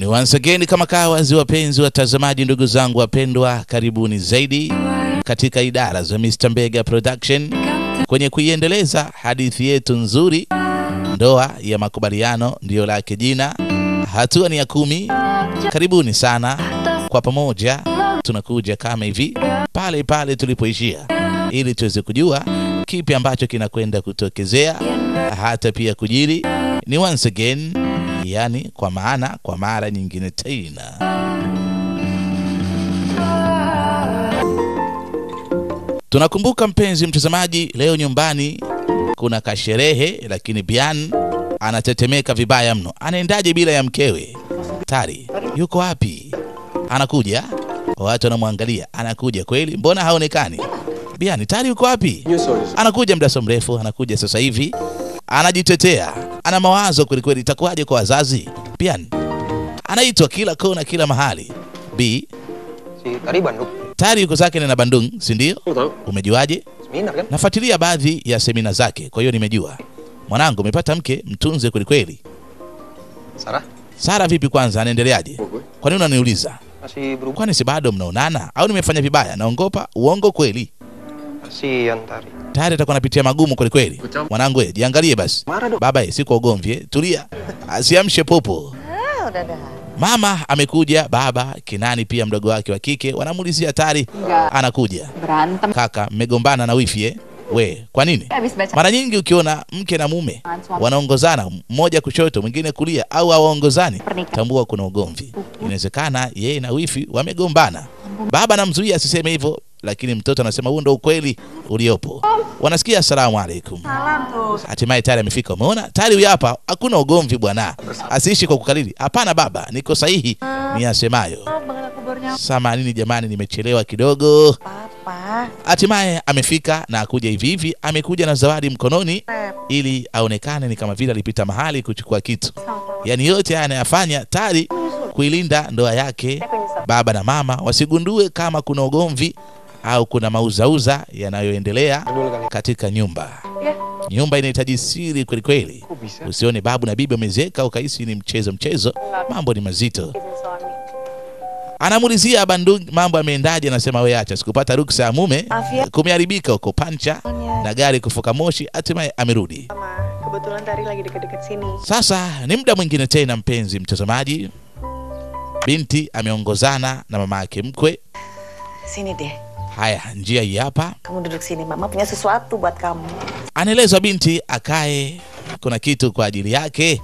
Ni once again kama kawazi, wapenzi watazamaji, ndugu zangu wapendwa, karibuni zaidi katika idara za Mr. Mbega Production kwenye kuiendeleza hadithi yetu nzuri, ndoa ya makubaliano ndio lake jina. Hatua ni ya 10. Karibuni sana, kwa pamoja tunakuja kama hivi pale pale tulipoishia, ili tuweze kujua kipi ambacho kinakwenda kutokezea, hata pia kujiri. Ni once again, yani kwa mara nyingine tena. Tunakumbuka mpenzi mtazamaji, leo nyumbani kuna kasherehe, lakini Bian anatetemeka vibaya mno. Anaendaje bila ya mkewe? Tari yuko wapi? Anakuja, watu wanamwangalia. Anakuja kweli, mbona haonekani? Bian, Tari yuko wapi? Anakuja muda mrefu, anakuja sasa hivi. Anajitetea, ana mawazo kweli kweli, itakuwaje kwa wazazi? Bian anaitwa kila kona, kila mahali. B Tari yuko zake na Bandung, si ndio? Umejuaje? Nafuatilia baadhi ya semina zake, kwa hiyo nimejua. Mwanangu, umepata mke, mtunze kweli kweli. Sara vipi kwanza, anaendeleaje? Kwa nini unaniuliza? Kwani si bado mnaonana au nimefanya vibaya? Naongopa uongo kweli. Tari atakuwa anapitia magumu kweli kweli. Mwanangu, jiangalie basi. Baba, si kwa ugomvi, tulia. Asiamshe popo. Mama amekuja, baba, Kinani pia mdogo wake wa kike, wanamuulizia Tari. Anakuja. Kaka, mmegombana na wifi We, kwa nini? Mara nyingi ukiona mke na mume wanaongozana, mmoja kushoto mwingine kulia, au hawaongozani, tambua kuna ugomvi. Inawezekana yeye na wifi wamegombana. Baba anamzuia asiseme hivyo, lakini mtoto anasema huo ndio ukweli uliopo. Wanasikia asalamu alaykum. Hatimaye Tari amefika. Umeona? Tari huyu hapa, hakuna ugomvi bwana. Asiishi kwa kukalili. Hapana baba, niko sahihi ni asemayo. Samanini jamani, nimechelewa kidogo. Hatimaye amefika na akuja hivi hivi, amekuja na zawadi mkononi ili aonekane ni kama vile alipita mahali kuchukua kitu. Yani yote haya anayafanya Tari kuilinda ndoa yake, baba na mama wasigundue kama kuna ugomvi au kuna mauzauza yanayoendelea katika nyumba. Nyumba inahitaji siri kweli kweli. Usione babu na bibi wamezeka ukahisi ni mchezo. Mambo ni mazito. Anamuulizia Bandung mambo yameendaje, anasema wewe acha, sikupata ruksa ya mume, kumeharibika huko pancha na gari kufuka moshi. Hatimaye amerudi. Kebetulan Tari lagi dekat-dekat sini. Sasa ni muda mwingine tena mpenzi mtazamaji. Binti ameongozana na mama yake mkwe. Sini deh. Haya, njia hii hapa. Kamu duduk sini, mama punya sesuatu buat kamu. Anaelezwa binti akae, kuna kitu kwa ajili yake.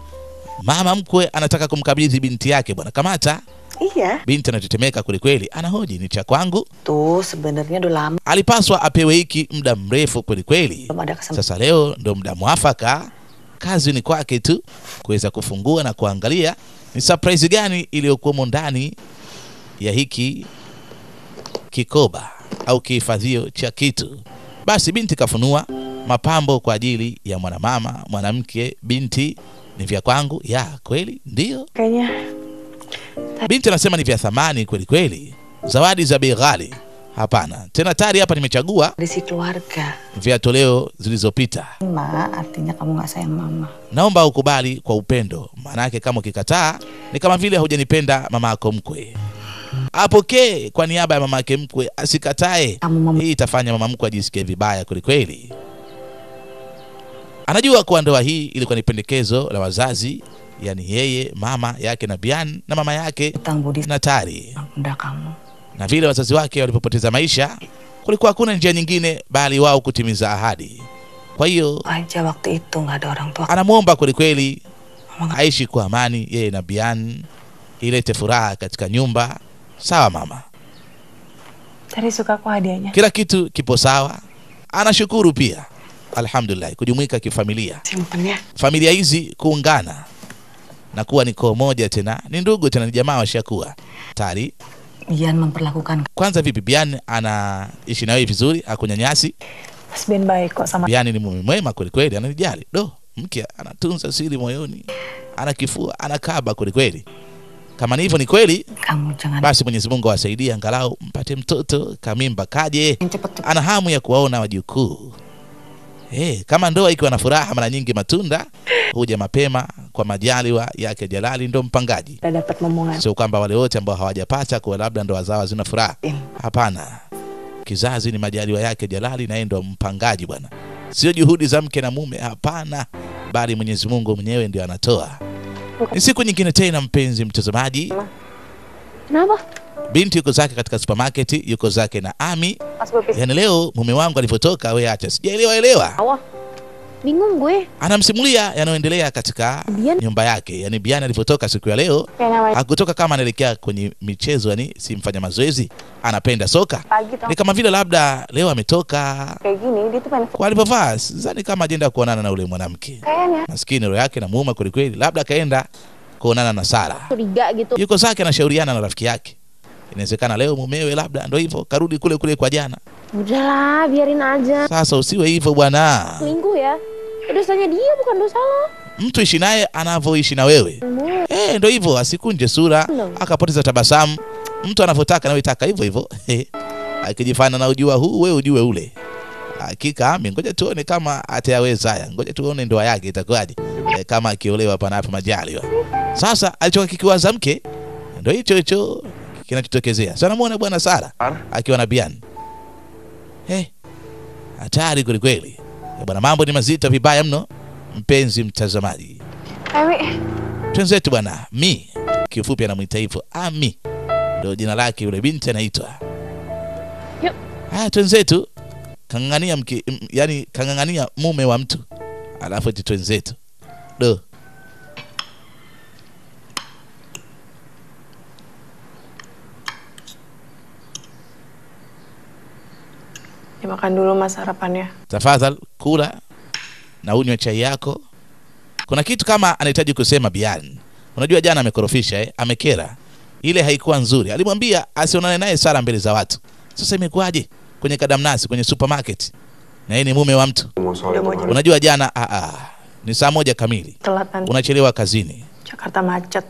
Mama mkwe anataka kumkabidhi binti yake, bwana kamata. Iya. Binti anatetemeka kweli kweli, anahoji ni cha kwangu. Tuh sebenarnya udah lama. Alipaswa apewe hiki muda mrefu kweli kweli. Sasa leo ndo muda mwafaka. Kazi ni kwake tu kuweza kufungua na kuangalia ni surprise gani iliyokuwa ndani ya hiki kikoba au kihifadhio cha kitu. Basi binti kafunua mapambo kwa ajili ya mwanamama, mwanamke. Binti, ni vya kwangu? Ya, kweli? Ndio. Kayaknya binti anasema ni vya thamani kweli kweli. Zawadi za bei ghali? Hapana. Tena Tari hapa nimechagua dari keluarga. Vya toleo zilizopita. Ma, artinya kamu nggak sayang mama. Naomba ukubali kwa upendo. Maana yake kama ukikataa ni kama vile hujanipenda mama yako mkwe. Apokee kwa niaba ya mama yake mkwe, asikatae. Hii itafanya mama mkwe ajisikie vibaya kweli kweli. Anajua kwa ndoa hii ilikuwa ni pendekezo la wazazi, yani yeye, mama yake na Bian na mama yake na Tari. Na vile wazazi wake walipopoteza maisha, kulikuwa hakuna njia nyingine bali wao kutimiza ahadi. Kwa hiyo aja waktu itu nggak ada orang tua. Anamuomba kweli kweli aishi kwa amani yeye na Bian, ilete furaha katika nyumba. Sawa mama. Tari suka kwa hadiahnya. Kila kitu kipo sawa. Anashukuru pia. Alhamdulillah, kujumuika kifamilia. Simpennya. Familia hizi kuungana na kuwa ni koo moja tena, ni ndugu tena, ni jamaa washakuwa. Tari, Bian memperlakukan. Kwanza vipi Bian anaishi na wewe vizuri, hakunyanyasi? Mas Ben baik kok sama. Bian ni mume mwema kweli kweli, ananijali. Mke anatunza siri moyoni, anakifua, anakaba kweli kweli. Kama ni hivyo ni kweli, basi Mwenyezi Mungu awasaidie angalau mpate mtoto, kamimba kaje. Ana hamu ya kuwaona wajukuu. Kama ndoa ikiwa na furaha mara nyingi matunda huja mapema. Kwa majaliwa yake Jalali ndo mpangaji. Sio kwamba wale wote ambao hawajapata kwa labda ndoa zao zina furaha. Hapana. Kizazi ni majaliwa yake Jalali na yeye ndo mpangaji bwana. Sio juhudi za mke na mume, hapana, bali Mwenyezi Mungu mwenyewe ndio anatoa. Ni siku nyingine tena mpenzi mtazamaji. Kenapa? Binti yuko zake katika supermarket, yuko zake na Ami. Yaani leo mume wangu alipotoka, wewe acha sijaelewa. Bingung gue. Anamsimulia yanayoendelea katika nyumba yake. Yaani Bian alipotoka siku ya leo, hakutoka kama anaelekea kwenye michezo, yani si mfanya mazoezi, anapenda soka. Ni kama vile labda leo ametoka. Kwa alipovaa, sidhani kama ajenda kuonana na ule mwanamke. Maskini roho yake na muuma kweli kweli, labda kaenda kuonana na Sara. Yuko zake anashauriana na rafiki yake. Inawezekana leo mumewe labda ndio hivyo karudi kule kwa jana. Udahlah, biarin aja. Sasa usiwe hivyo bwana. Minggu ya. Dosanya dia bukan dosa lo. Mtu ishi naye anavyoishi na wewe. Ndio hivyo, asikunje sura, akapoteza tabasamu. Mtu anavyotaka na wewe taka hivyo hivyo. Akijifanya na ujua huu, wewe ujue ule. Hakika Ami, ngoja tuone kama atayaweza haya. Ngoja tuone ndoa yake itakuwaje. Kama akiolewa panapo majaliwa. Sasa alichoka kikiwaza mke, ndio hicho kinachotokezea. Sasa namuona bwana Sara akiwa na Bian. Hatari kweli kweli. Bwana, mambo ni mazito vibaya mno mpenzi mtazamaji. Twenzetu bwana, Mi, kifupi anamuita hivyo, Ami. Ndio jina lake yule binti anaitwa. Twenzetu kangangania yani kangangania mume wa mtu. Alafu twenzetu. Makan dulu mas sarapannya. Tafadhali kula na unywe chai yako. Kuna kitu kama anahitaji kusema Bian. Unajua jana amekorofisha, amekera. Ile haikuwa nzuri. Alimwambia asionane naye Sara mbele za watu. Sasa imekuwaje kwenye kadamnasi kwenye supermarket? Na yeye ni mume wa mtu. Unajua jana ni saa 1 kamili. Unachelewa kazini. Jakarta macet.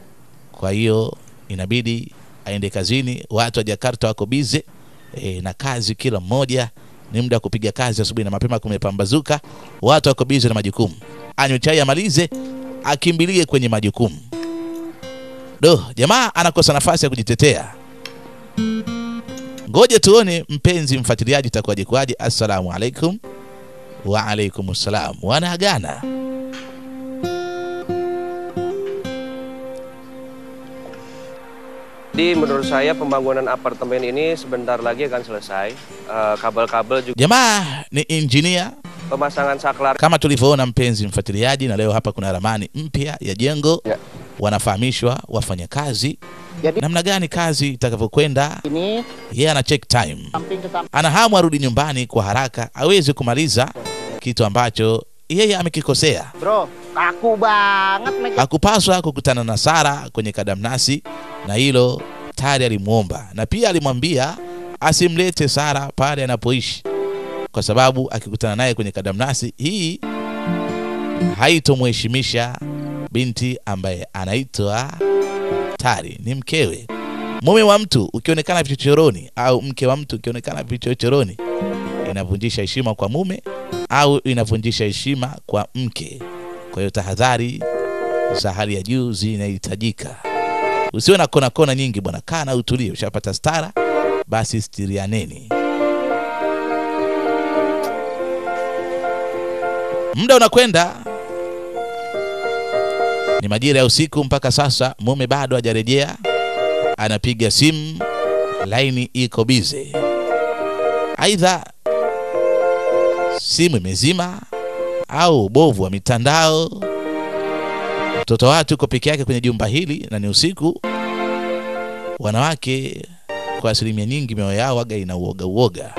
Kwa hiyo inabidi aende kazini. Watu wa Jakarta wako busy na kazi, kila mmoja ni muda kupiga kazi asubuhi na mapema kumepambazuka. Watu wako busy na majukumu. Anywe chai amalize, akimbilie kwenye majukumu. Jamaa anakosa nafasi ya kujitetea. Ngoja tuone mpenzi mfuatiliaji itakuwaje kwaje. Assalamu alaikum. Wa alaikumussalam. Wanaagana. Jadi menurut saya pembangunan apartemen ini sebentar lagi akan selesai. Kabel-kabel juga. Jamaa ni engineer. Pemasangan saklar. Kama tulivyoona mpenzi mfuatiliaji, na leo hapa kuna ramani mpya ya jengo. Wanafahamishwa wafanyakazi namna gani kazi itakavyokwenda. Yeye ana check time. Ana hamu arudi nyumbani kwa haraka aweze kumaliza kitu ambacho yeye amekikosea. Bro, kaku banget. Hakupaswa kukutana na Sara kwenye kadamnasi, na hilo tayari alimuomba. Na pia alimwambia asimlete Sara pale anapoishi, kwa sababu akikutana naye kwenye kadamnasi hii haitomheshimisha binti ambaye anaitwa Tari, ni mkewe. Mume wa mtu ukionekana vichochoroni au mke wa mtu ukionekana vichochoroni, inavunjisha heshima kwa mume au inavunjisha heshima kwa mke. Kwa hiyo tahadhari za hali ya juu zinahitajika. Usiwe na kona nyingi bwana, kaa na utulie. Ushapata stara, basi stirianeni. Muda unakwenda, ni majira ya usiku. Mpaka sasa mume bado hajarejea. Anapiga simu, laini iko busy. Aidha simu imezima au bovu wa mitandao. Mtoto watu uko peke yake kwenye jumba hili na ni usiku. Wanawake kwa asilimia nyingi mioyo yao waga ina uoga.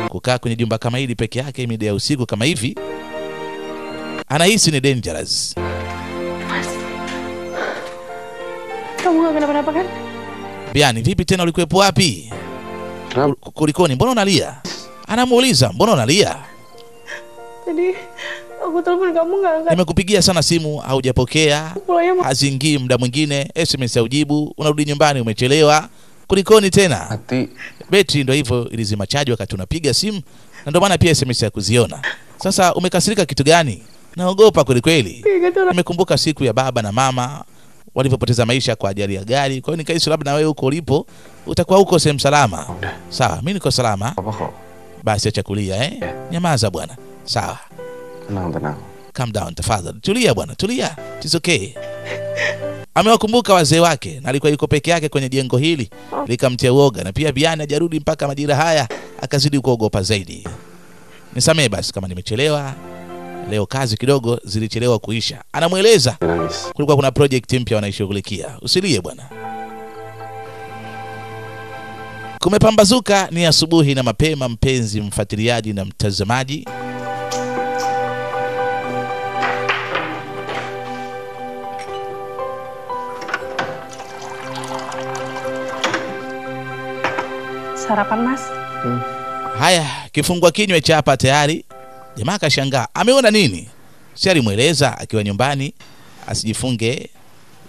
Kukaa kwenye jumba kama hili peke yake mida ya usiku kama hivi, anahisi ni dangerous. Kamu gak kenapa-napa kan? Biani, vipi tena, ulikuwepo wapi? Kulikoni, mbona unalia? Anamuuliza, mbona unalia? Tadi aku telepon kamu gak angkat. Nimekupigia sana simu haujapokea. Haziingii, muda mwingine SMS haujibu, unarudi nyumbani umechelewa. Kulikoni tena? Betri ndio hivyo ilizima chaji wakati unapiga simu, na ndio maana pia SMS ya kuziona. Sasa umekasirika kitu gani? Naogopa kweli kweli. Nimekumbuka siku ya baba na mama walivyopoteza maisha kwa ajali ya gari. Kwa hiyo nikahisi labda na wewe huko ulipo utakuwa huko sehemu salama. Sawa, mimi niko salama. Basi acha kulia Nyamaza bwana. Sawa. Tenang. Calm down tafadhali. Tulia bwana, tulia. It's okay. Amewakumbuka wazee wake na alikuwa yuko peke yake kwenye jengo hili, likamtia uoga, na pia Bian hajarudi mpaka majira haya, akazidi kuogopa zaidi. Nisamee basi kama nimechelewa. Leo kazi kidogo zilichelewa kuisha. Anamueleza kulikuwa kuna project mpya wanaishughulikia. Usilie bwana. Kumepambazuka, ni asubuhi na mapema, mpenzi mfuatiliaji na mtazamaji. Sarapan Mas. Haya, kifungua kinywa cha hapa tayari. Jamaa kashangaa. Ameona nini? Si alimweleza akiwa nyumbani asijifunge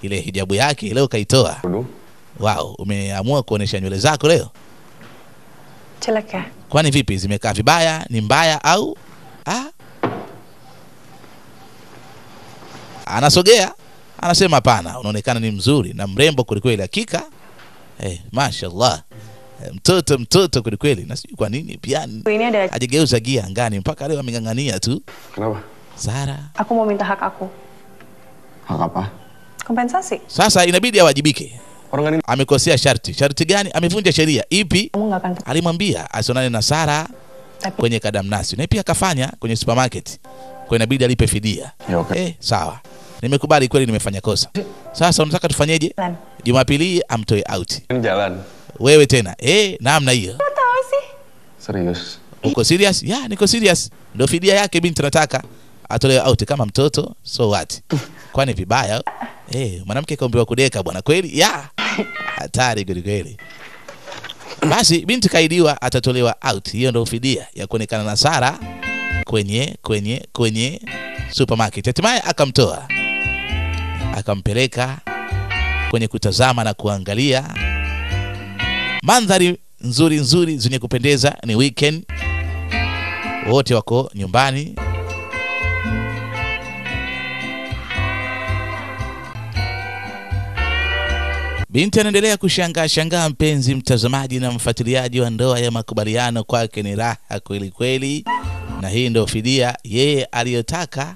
ile hijabu yake, leo kaitoa. Wow, umeamua kuonesha nywele zako leo? Jelek ya? Kwani vipi, zimekaa vibaya, ni mbaya au? Anasogea, anasema hapana, unaonekana ni mzuri na mrembo kweli hakika. Mashallah. Mtoto kweli. Na sijui kwa nini Bian ajigeuza gia angani mpaka leo amengangania tu. Kenapa? Zara, Aku mau minta hak aku. Hak apa? Kompensasi. sasa inabidi awajibike. Amekosea sharti. Sharti gani? Amevunja sheria ipi? Alimwambia asionane na Sara kwenye kadamnasi, na pia akafanya kwenye supermarket. Kwa inabidi alipe fidia. Sawa. Nimekubali kweli nimefanya kosa. Sasa unataka tufanyeje? Jumapili amtoe out. Jalan. Wewe tena? Namna hiyo. Serius? Uko serious? Ya, niko serious. Ndio fidia yake binti nataka atolewe out kama mtoto. So what? Kwani vibaya? Mwanamke kaombewa kudeka bwana kweli? Ya. Hatari kweli. Basi binti kaidiwa atatolewa out. Hiyo ndio fidia ya kuonekana na Sara kwenye supermarket. Hatimaye akamtoa. Akampeleka kwenye kutazama na kuangalia mandhari nzuri zenye kupendeza. Ni weekend, wote wako nyumbani. Binti anaendelea kushangaa, mpenzi mtazamaji na mfuatiliaji wa Ndoa ya Makubaliano. Kwake ni raha kweli, na hii ndio fidia yeye aliyotaka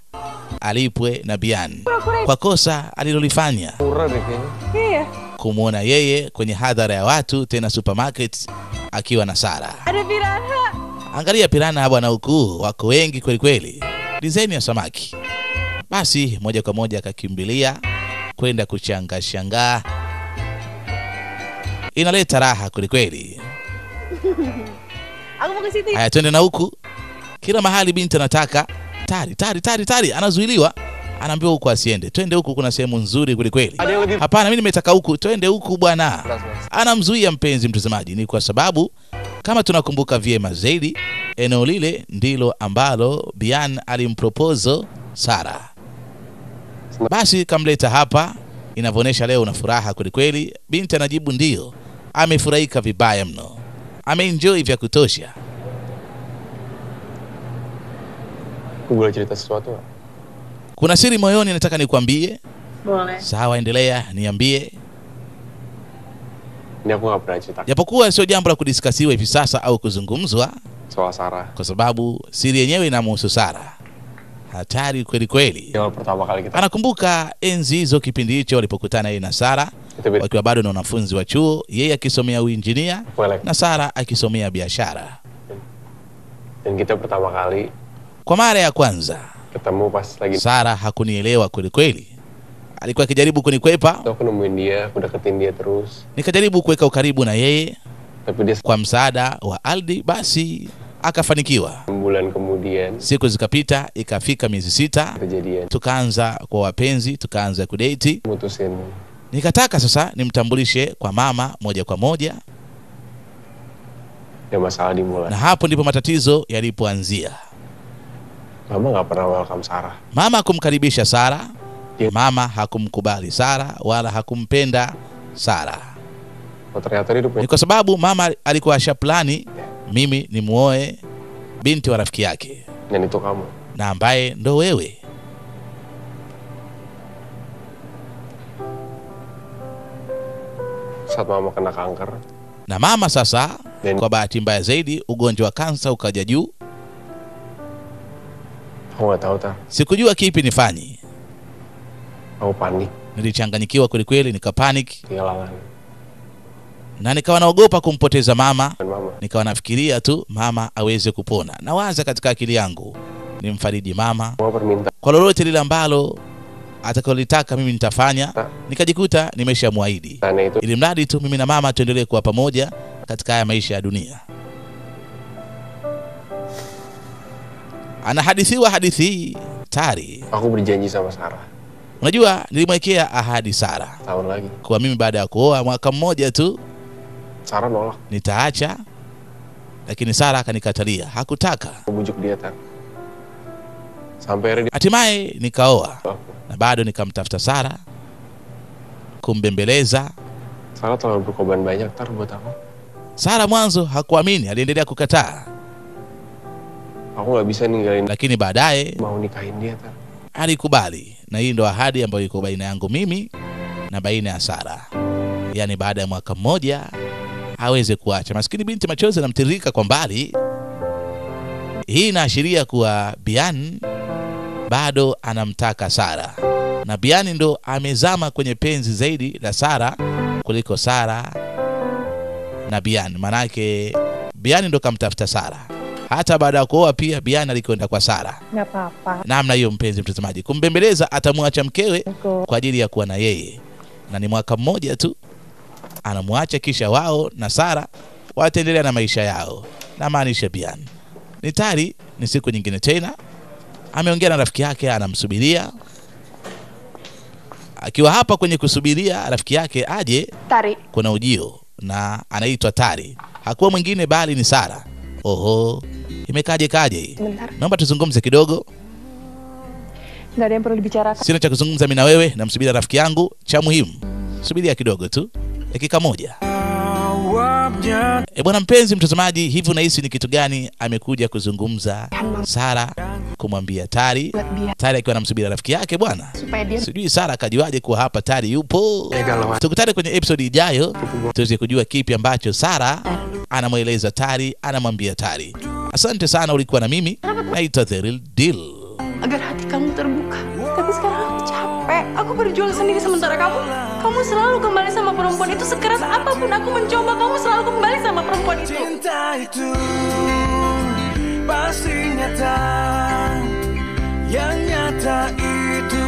alipwe na Bian kwa kosa alilolifanya, kumuona yeye kwenye hadhara ya watu, tena supermarket akiwa na Sara. Angalia piranha bwana, huku wako wengi kweli, design ya samaki. Basi moja kwa moja akakimbilia kwenda kushangaa. Inaleta raha kweli. Haya, twende na huku. Kila mahali binti anataka tari, anazuiliwa. Anaambiwa huku asiende. Twende huku, kuna sehemu nzuri kweli. Hapana, mimi nimetaka huku. Twende huku bwana. Anamzuia mpenzi mtazamaji. Ni kwa sababu kama tunakumbuka vyema zaidi, eneo lile ndilo ambalo Bian alimpropose Sara. Basi kamleta hapa. Inavyoonyesha leo una furaha kweli. Binti anajibu ndio. Amefurahika vibaya mno. Ameenjoy vya kutosha. Boleh cerita sesuatu nggak? Kuna siri moyoni nataka nikwambie. Boleh. Sawa, endelea, niambie. Ini aku nggak pernah cerita. Japokuwa sio jambo la kudiskasiwa hivi sasa au kuzungumzwa Soal Sarah. kwa sababu siri yenyewe inamhusu Sara. Hatari kweli. Yang pertama kali kita. Anakumbuka enzi hizo, kipindi hicho walipokutana yeye na Sara wakiwa bado na wanafunzi wa chuo, yeye akisomea uinjinia na Sara akisomea biashara. Dan kita pertama kali Kwa mara ya kwanza ketemu pas lagi Sara hakunielewa kweli. Alikuwa akijaribu kunikwepa. aku nemuin dia, aku deketin dia terus. Nikajaribu kuweka ukaribu na yeye Tapi dia kwa msaada wa Aldi, basi akafanikiwa. bulan kemudian Siku zikapita, ikafika miezi 6, kejadian. tukaanza kwa wapenzi, tukaanza kudate. Mutusin. Nikataka sasa nimtambulishe kwa mama moja kwa moja, Ya masalah dimulai. na hapo ndipo matatizo yalipoanzia. Mama nggak pernah welcome Sarah. Mama hakumkaribisha Sara. Mama hakumkubali Sara wala hakumpenda Sara. Ternyata dia Ni kwa sababu mama alikuwa ashaplani mimi nimuoe binti wa rafiki yake. Dan itu kamu. na ambaye ndo wewe. Saat mama kena kanker, Na mama sasa, kwa bahati mbaya zaidi, ugonjwa wa kansa ukaja juu. aku nggak tahu Tar. Sikujua kipi nifanye. Aku panik, Nilichanganyikiwa kweli kweli, nikapanic kehilangan na nikawa naogopa kumpoteza mama. mama. Nikawa nafikiria tu mama aweze kupona. Nawaza katika akili yangu nimfariji mama Mau permintaan kwa lolote lile ambalo atakalolitaka mimi nitafanya. Nikajikuta nimeshamwaahidi, itu ili mradi tu mimi na mama tuendelee kuwa pamoja katika haya maisha ya dunia. Anahadithiwa hadithi hii Tari. aku berjanji sama Sarah. Unajua, nilimwekea ahadi Sarah Tahun lagi. kwa mimi baada ya kuoa mwaka mmoja tu Sarah nolak. nitaacha, lakini Sarah akanikatalia, hakutaka. Aku bujuk dia Tar. Sampai akhirnya Hatimaye nikaoa dia na bado nikamtafuta Sarah kumbembeleza. Sarah terlalu berkorban banyak Tar buat aku. Sarah mwanzo hakuamini, aliendelea kukataa, Aku nggak bisa ninggalin, lakini baadaye mau nikahin dia Tar. alikubali, na hii ndo ahadi ambayo iko baina yangu mimi na baina ya Sarah. Yaani baada ya mwaka mmoja aweze kuacha. Maskini binti, machozi yanamtiririka kwa mbali. Hii inaashiria kuwa Bian bado anamtaka Sarah, na Bian ndo amezama kwenye penzi zaidi la Sarah kuliko Sarah na Bian. Manake Bian ndo kamtafuta Sarah. Hata baada ya kuoa pia Bian alikwenda kwa Sarah. Nggak apa-apa. Namna hiyo, mpenzi mtazamaji, kumbembeleza atamwacha mkewe kwa ajili ya kuwa na yeye, na ni mwaka mmoja tu anamwacha, kisha wao na Sarah wataendelea na maisha yao. Na maanisha Bian ni Tari. Ni siku nyingine tena, ameongea na rafiki yake, anamsubiria. Akiwa hapa kwenye kusubiria rafiki yake aje, Tari. kuna ujio na anaitwa Tari, hakuwa mwingine bali ni Sarah. Oho, imekaje hii? Bentar. Naomba tuzungumze kidogo. Nggak ada yang perlu dibicarakan. Sina cha kuzungumza mimi na wewe, namsubiria rafiki yangu. Cha muhimu, subiria kidogo tu, dakika moja. Bwana mpenzi mtazamaji, hivi unahisi ni kitu gani amekuja kuzungumza Sarah kumwambia Tari? Tari akiwa anamsubiria rafiki yake bwana. Supaya dia Sijui Sarah kajuaje kuwa hapa Tari yupo. Tukutane kwenye episode ijayo tuweze kujua kipi ambacho Sarah anamweleza Tari, anamwambia Tari. Asante sana, ulikuwa na mimi, naitwa The Real Deal. agar hati kamu terbuka. Tapi sekarang aku capek. Aku berjuang sendiri sementara kamu selalu kembali sama perempuan itu. Sekeras apapun aku mencoba, kamu selalu kembali sama perempuan itu. Cinta itu pasti nyata, yang nyata itu